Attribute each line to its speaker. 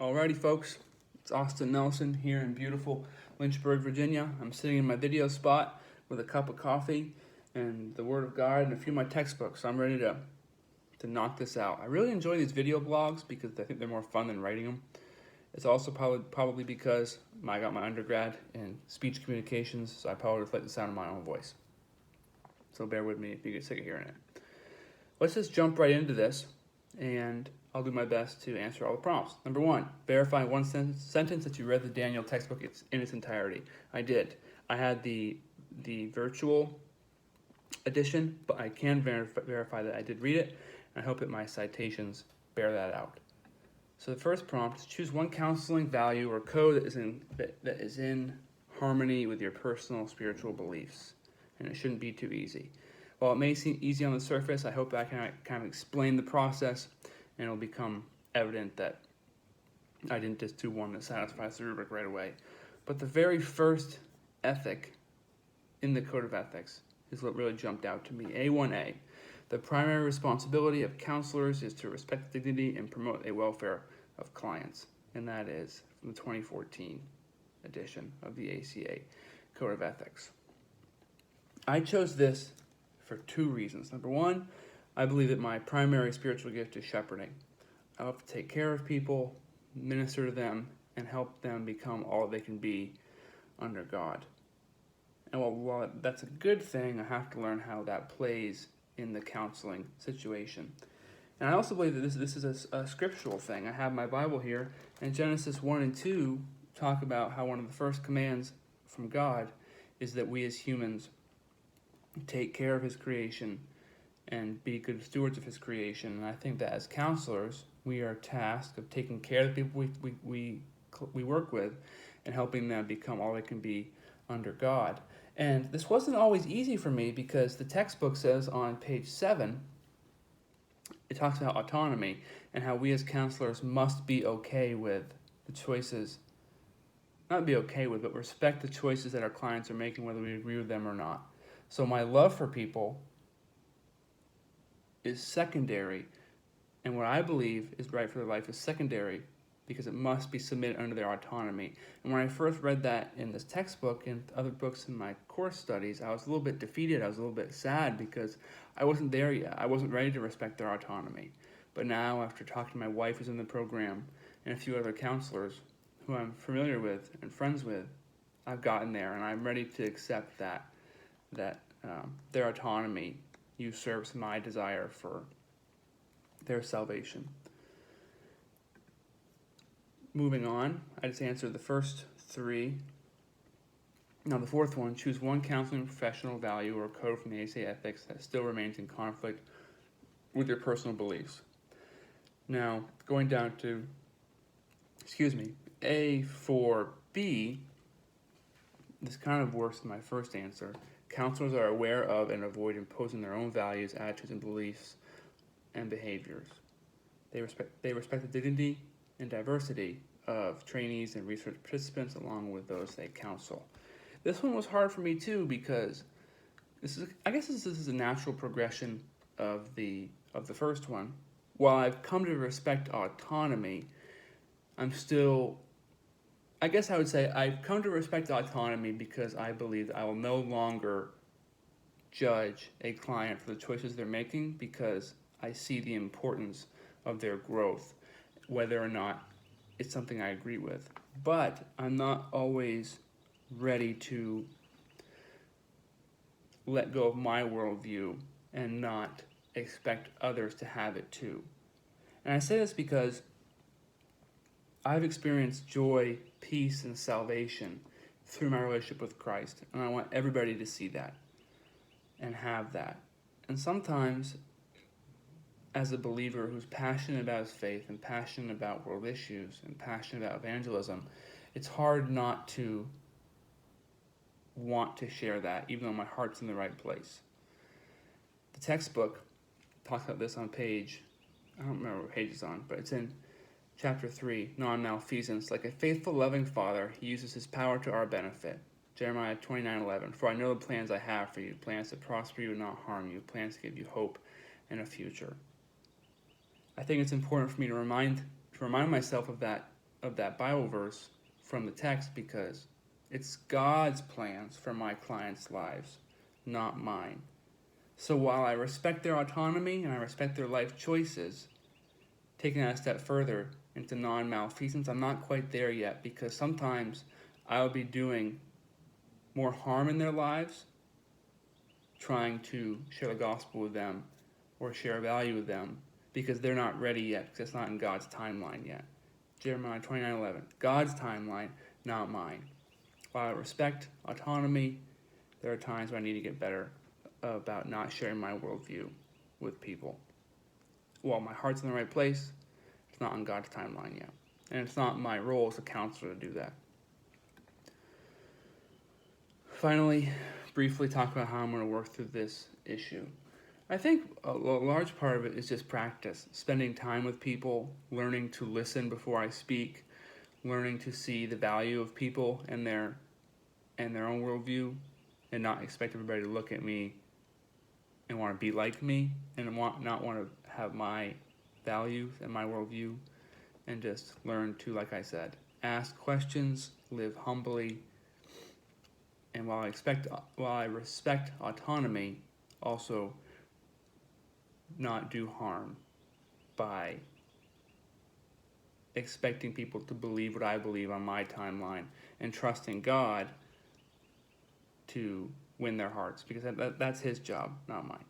Speaker 1: Alrighty, folks, it's Austin Nelson here in beautiful Lynchburg, Virginia. I'm sitting in my video spot with a cup of coffee and the Word of God and a few of my textbooks. So I'm ready to knock this out. I really enjoy these video blogs because I think they're more fun than writing them. It's also probably because I got my undergrad in speech communications, so I probably reflect the sound of my own voice. So bear with me if you get sick of hearing it. Let's just jump right into this, and I'll do my best to answer all the prompts. Number one, verify one sentence that you read the Daniel textbook in its entirety. I did. I had the virtual edition, but I can verify that I did read it, and I hope that my citations bear that out. So the first prompt is choose one counseling value or code that is in harmony with your personal spiritual beliefs, and it shouldn't be too easy. While it may seem easy on the surface, I hope I can kind of explain the process, and it'll become evident that I didn't just do one that satisfies the rubric right away. But the very first ethic in the Code of Ethics is what really jumped out to me. A1A, the primary responsibility of counselors is to respect dignity and promote a welfare of clients. And that is from the 2014 edition of the ACA Code of Ethics. I chose this for two reasons. Number one, I believe that my primary spiritual gift is shepherding. I love to take care of people, minister to them, and help them become all they can be under God. And while that's a good thing, I have to learn how that plays in the counseling situation. And I also believe that this is a scriptural thing. I have my Bible here, and Genesis 1 and 2 talk about how one of the first commands from God is that we as humans take care of His creation and be good stewards of His creation. And I think that as counselors, we are tasked of taking care of the people we work with and helping them become all they can be under God. And this wasn't always easy for me because the textbook says on page 7, it talks about autonomy and how we as counselors must be okay with the choices, not be okay with, but respect the choices that our clients are making, whether we agree with them or not. So my love for people is secondary, and what I believe is right for their life is secondary because it must be submitted under their autonomy. And when I first read that in this textbook and other books in my course studies, I was a little bit defeated. I was a little bit sad because I wasn't there yet. I wasn't ready to respect their autonomy. But now, after talking to my wife who's in the program and a few other counselors who I'm familiar with and friends with, I've gotten there, and I'm ready to accept that their autonomy usurps my desire for their salvation. Moving on, I just answered the first three. Now the fourth one, choose one counseling professional value or code from the ACA Ethics that still remains in conflict with your personal beliefs. Now, going down to, A4B, this kind of works in my first answer. Counselors are aware of and avoid imposing their own values, attitudes, and beliefs and behaviors. They respect the dignity and diversity of trainees and research participants along with those they counsel. This one was hard for me too because this is a natural progression of the first one. While I've come to respect autonomy, I've come to respect autonomy because I believe that I will no longer judge a client for the choices they're making because I see the importance of their growth, whether or not it's something I agree with. But I'm not always ready to let go of my worldview and not expect others to have it too. And I say this because I've experienced joy, peace, and salvation through my relationship with Christ, and I want everybody to see that and have that. And sometimes, as a believer who's passionate about his faith and passionate about world issues and passionate about evangelism, it's hard not to want to share that, even though my heart's in the right place. The textbook talks about this on page, I don't remember what page it's on, but it's in Chapter 3, non-malfeasance. Like a faithful, loving father, he uses his power to our benefit. Jeremiah 29:11. For I know the plans I have for you, plans to prosper you and not harm you, plans to give you hope and a future. I think it's important for me to remind myself of that of that Bible verse from the text because it's God's plans for my clients' lives, not mine. So while I respect their autonomy and I respect their life choices, taking that a step further into non-malfeasance, I'm not quite there yet because sometimes I'll be doing more harm in their lives trying to share the gospel with them or share value with them because they're not ready yet, because it's not in God's timeline yet. Jeremiah 29:11, God's timeline, not mine. While I respect autonomy, there are times when I need to get better about not sharing my worldview with people. While my heart's in the right place, it's not on God's timeline yet. And it's not my role as a counselor to do that. Finally, briefly talk about how I'm going to work through this issue. I think a large part of it is just practice, spending time with people, learning to listen before I speak, learning to see the value of people and their own worldview, and not expect everybody to look at me and want to be like me, and not want to have my values and my worldview, and just learn to, like I said, ask questions, live humbly, and while I respect autonomy, also not do harm by expecting people to believe what I believe on my timeline and trusting God to win their hearts, because that's his job, not mine.